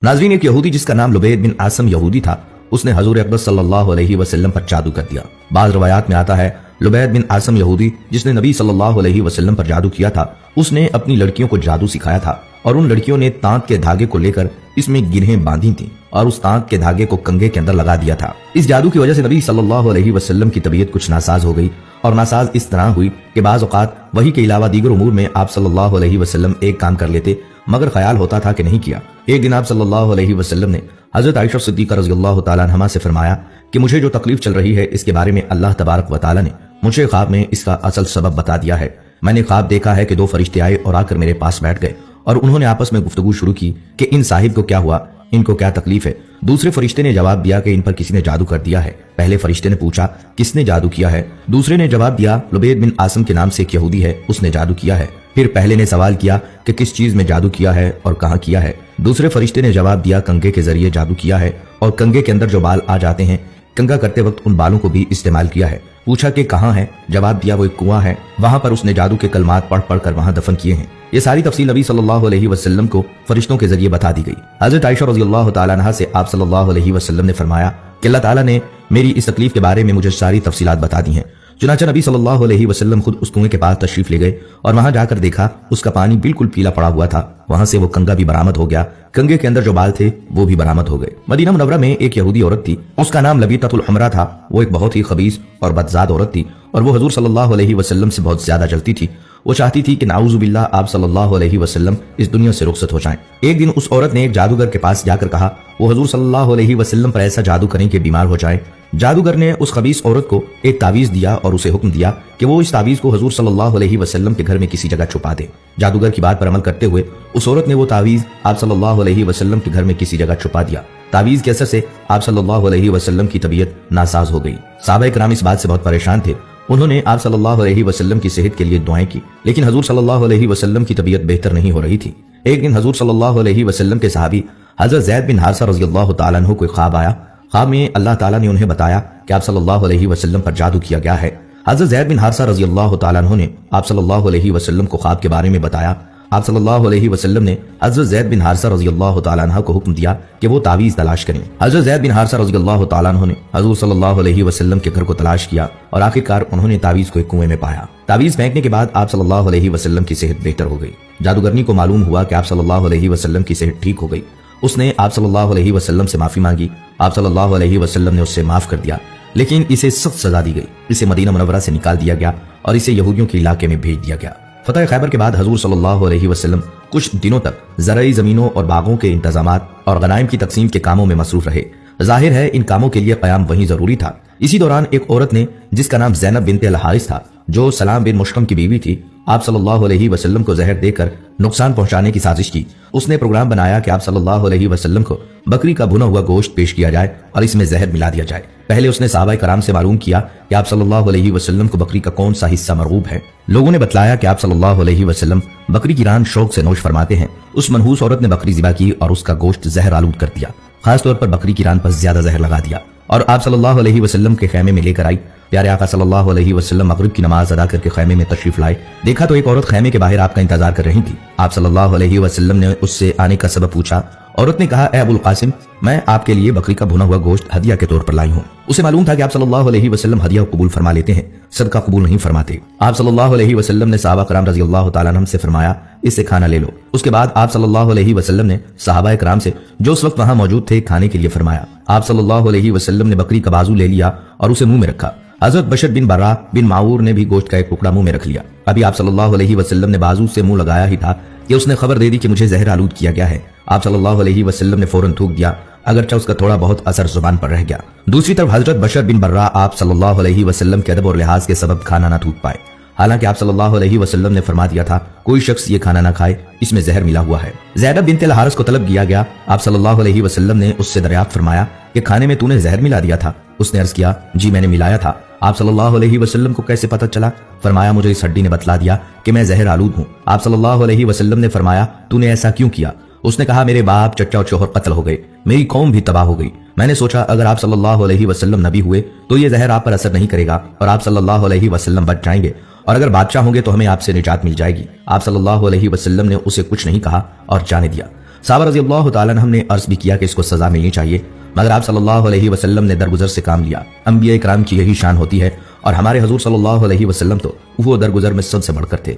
नाज़रीन, एक यहूदी जिसका नाम लुबैद बिन आसम यहूदी था, उसने हजूर अक़दस सल्लल्लाहु अलैहि वसल्लम पर जादू कर दिया। बाज़ रवायात में आता है लुबैद बिन आसम यहूदी जिसने नबी सल्लल्लाहु अलैहि वसल्लम पर जादू किया था, उसने अपनी लड़कियों को जादू सिखाया था और उन लड़कियों ने तांत के धागे को लेकर इसमें गिरहें बांधी थीं और उस तांत के धागे को कंगे के अंदर लगा दिया था। इस जादू की वजह से नबी सल्लल्लाहु अलैहि वसल्लम की तबीयत कुछ नासाज हो गई और नासाज इस तरह हुई कि बाज़ औक़ात वही के अलावा दीगर उमूर में आप सल्लल्लाहु अलैहि वसल्लम एक काम कर लेते मगर ख्याल होता था कि नहीं किया। एक दिन आप सल्लल्लाहु अलैहि वसल्लम ने हज़रत आयशा सिद्दीक़ा रज़ियल्लाहु ताला अन्हा से फरमाया कि मुझे जो तकलीफ चल रही है इसके बारे में अल्लाह तबारक व तआला ने मुझे ख्वाब में इसका असल सबब बता दिया है। मैंने ख्वाब देखा है कि दो फरिश्ते आए और आकर मेरे पास बैठ गए और उन्होंने आपस में गुफ्तगू शुरू की कि इन साहिब को क्या हुआ, इनको क्या तकलीफ है। दूसरे फरिश्ते ने जवाब दिया कि इन पर किसी ने जादू कर दिया है। पहले फरिश्ते ने पूछा किसने जादू किया है। दूसरे ने जवाब दिया लुबैद बिन आसम के नाम से एक यहूदी है, उसने जादू किया है। फिर पहले ने सवाल किया कि किस चीज में जादू किया है और कहाँ किया है। दूसरे फरिश्ते ने जवाब दिया कंगे के जरिए जादू किया है और कंगे के अंदर जो बाल आ जाते हैं कंगा करते वक्त उन बालों को भी इस्तेमाल किया है। पूछा कि कहाँ है, जवाब दिया वो एक कुआं है, वहां पर उसने जादू के कलमात पढ़ पढ़ कर वहां दफन किए हैं। ये सारी तफसील नबी सल्लल्लाहु अलैहि वसल्लम को फरिश्तों के जरिए बता दी गई। हज़रत आयशा रज़ियल्लाहु ताला अन्हा से आप सल्लल्लाहु अलैहि वसल्लम ने फरमाया कि अल्लाह ताला ने मेरी इस तकलीफ के बारे में मुझे सारी तफसीलात बता दी हैं। चुनांचे नबी सल्लल्लाहु अलैहि वसल्लम खुद उस कुएं के पास तशरीफ ले गए और वहां जाकर देखा उसका पानी बिल्कुल पीला पड़ा हुआ था। वहां से वो कंगा भी बरामद हो गया, कंगे के अंदर जो बाल थे वो भी बरामद हो गए। मदीना मुनव्वरा में एक यहूदी औरत थी, उसका नाम लबीततुल हमरा था। वो एक बहुत ही खबीस और बदजात औरत थी और वो हजूर सल्लल्लाहु अलैहि वसल्लम से बहुत ज्यादा जलती थी। वो चाहती थी कि नाउज़ु बिल्लाह आप सल्लल्लाहु अलैहि वसल्लम इस दुनिया से रुखसत हो जाएं। एक दिन उस औरत ने एक जादूगर के पास जाकर कहा वो हजूर सल्लल्लाहु अलैहि वसल्लम पर ऐसा जादू करें कि बीमार हो जाए। जादूगर ने उस खबीस औरत को एक तावीज दिया और उसे हुक्म दिया कि वो इस तावीज को हजूर सल्लल्लाहु अलैहि वसल्लम के घर में किसी जगह छुपा दे। जादूगर की बात पर अमल करते हुए उस औरत ने वो तावीज आप सल्लल्लाहु अलैहि वसल्लम के घर में किसी जगह छुपा दिया। तावीज के असर से आप सल्लल्लाहु अलैहि वसल्लम की तबीयत नासाज हो गई। सहाबाए किराम इस बात से बहुत परेशान थे। उन्होंने आप सल्लल्लाहु अलैहि वसल्लम की सेहत के लिए दुआएं की, लेकिन हजूर सल्लल्लाहु अलैहि वसल्लम की तबीयत बेहतर नहीं हो रही थी। एक दिन हजूर सल्लल्लाहु अलैहि वसल्लम के सहाबी हजरत ज़ैद बिन हारिसा रज़ियल्लाहु ताला अन्हु को ख्वाब आया। ख्वाब में अल्लाह ताला ने उन्हें बताया कि आप सल्लल्लाहु अलैहि वसल्लम पर जादू किया गया है। हजरत ज़ैद बिन हारिसा रज़ियल्लाहु ताला अन्हु ने आप सल्लल्लाहु अलैहि वसल्लम को ख्वाब के बारे में बताया। आप सल्लल्लाहु अलैहि वसल्लम ने हजरत ज़ैद बिन हारिसा रज़ियल्लाहु ताला अन्हु को हुक्म दिया कि वो तावीज़ तलाश करें। हजरत ज़ैद बिन हारिसा रज़ियल्लाहु ताला अन्हु ने हजूर सल्लल्लाहु अलैहि वसल्लम के घर को तलाश किया और आखिरकार उन्होंने तावीज़ को एक कुएं में पाया। तावीज़ फेंकने के बाद आप सल्लल्लाहु अलैहि वसल्लम की सेहत बेहतर हो गई। जादूगरनी को मालूम हुआ कि आप सल्लल्लाहु अलैहि वसल्लम की सेहत ठीक हो गई। उसने आप सल्लल्लाहु अलैहि वसल्लम से माफी मांगी। आप सल्लल्लाहु अलैहि वसल्लम ने उससे माफ कर दिया, लेकिन इसे सख्त सजा दी गई। इसे मदीना मुनव्वरा से निकाल दिया गया और इसे यहूदियों के इलाके में भेज दिया गया। फतह खैबर के बाद हजूर सल्लल्लाहु अलैहि वसल्लम कुछ दिनों तक ज़रई जमीनों और बागों के इंतजामात और गनाइम की तकसीम के कामों में मसरूफ रहे। जाहिर है इन कामों के लिए क़याम वहीं जरूरी था। इसी दौरान एक औरत ने जिसका नाम ज़ैनब बिन्त अल हारिस था, जो सलाम बिन मुश्कम की बीवी थी, आप सल्लल्लाहु अलैहि वसल्लम को जहर देकर नुकसान पहुंचाने की साजिश की। उसने प्रोग्राम बनाया कि आप सल्लल्लाहु अलैहि वसल्लम को बकरी का भुना हुआ गोश्त पेश किया जाए और इसमें जहर मिला दिया जाए। पहले उसने सहाबाए कराम से मालूम किया कि आप सल्लल्लाहु अलैहि वसल्लम को बकरी का कौन सा हिस्सा मरगूब है। लोगों ने बतलाया कि आप सल्लल्लाहु अलैहि वसल्लम बकरी की रान शौक से नोश फरमाते हैं। उस मनहूस औरत ने बकरी ज़िबा की और उसका गोश्त जहर आलूद कर दिया। खासतौर पर बकरी की रान पर ज्यादा जहर लगा दिया और आप सल्लल्लाहु अलैहि वसल्लम के खैमे में लेकर आई। प्यारे आका सल्लल्लाहु अलैहि वसल्लम मगरिब की नमाज अदा करके खैमे में तशरीफ लाए। देखा तो एक औरत खैमे के बाहर आपका इंतजार कर रही थी। आप सल्लल्लाहु अलैहि वसल्लम ने उससे आने का सबब पूछा। औरत ने कहा, ए अबुल कासिम, मैं आपके लिए बकरी का भुना हुआ गोश्त हदिया के तौर पर लाई हूँ। उसे मालूम था कि आप सल्लल्लाहु अलैहि वसल्लम हदिया कबूल फरमा लेते हैं, सदका कबूल नहीं फरमाते। आप सल्लल्लाहु अलैहि वसल्लम ने सहाबा कराम रज़ियल्लाहु ताला अन्हुम से फरमाया, इससे खाना ले लो। उसके बाद आप सल्लल्लाहु अलैहि वसल्लम ने सहाबाए कराम से जो उस वक्त वहां मौजूद थे खाने के लिए फरमाया। आप सल्लल्लाहु अलैहि वसल्लम ने बकरी का बाजू ले लिया और उसे मुंह में रखा। हजरत बशर बिन बर्रा बिन माऊर ने भी गोश्त का एक टुकड़ा मुंह में रख लिया। अभी आप सल्लल्लाहु अलैहि वसल्लम ने बाजू से मुंह लगाया ही था कि उसने खबर दे दी कि मुझे जहर आलूद किया गया है। आप सल्लल्लाहु अलैहि वसल्लम ने फौरन थूक दिया, अगरचे उसका थोड़ा बहुत असर जुबान पर रह गया। दूसरी तरफ हजरत बशर बिन बर्रा आप सल्लल्लाहु अलैहि वसल्लम के अदब और लिहाज के सबब खाना न थूक पाए। हालांकि आप सल्लल्लाहु अलैहि वसल्लम ने फरमा दिया था कोई शख्स ये खाना ना खाए, इसमें जहर मिला हुआ है। ज़ैनब बिन्त अल हारिस को तलब किया गया। आप सल्लल्लाहु अलैहि वसल्लम ने उससे दरियाफ्त फरमाया कि खाने में तूने जहर मिला दिया था। उसने अर्ज किया, जी मैंने मिलाया था। आप सल्लल्लाहु अलैहि वसल्लम को कैसे पता चला? फरमाया, मुझे इस हड्डी ने बतला दिया कि मैं जहर आलूद हूँ। आप सल्लल्लाहु अलैहि वसल्लम ने फरमाया, तूने ऐसा क्यों किया? उसने कहा, मेरे बाप, चचा और शौहर कत्ल हो गए, मेरी कौम भी तबाह हो गई। मैंने सोचा अगर आप सल्लल्लाहु अलैहि वसल्लम नबी हुए तो ये जहर आप पर असर नहीं करेगा और आप सल्लल्लाहु अलैहि वसल्लम बच जाएंगे, और अगर बादशाह होंगे तो हमें आपसे निजात मिल जाएगी। आप सल्लल्लाहु अलैहि वसल्लम ने उसे कुछ नहीं कहा और जाने दिया। صحابہ رضی اللہ تعالیٰ عنہم نے عرض بھی کیا کہ اس کو سزا ملنی چاہیے، مگر آپ صلی اللہ علیہ وسلم نے درگزر سے کام لیا۔ انبیاء کرام کی یہی شان ہوتی ہے، اور ہمارے حضور صلی اللہ علیہ وسلم تو وہ درگزر میں سب سے بڑھ کر تھے۔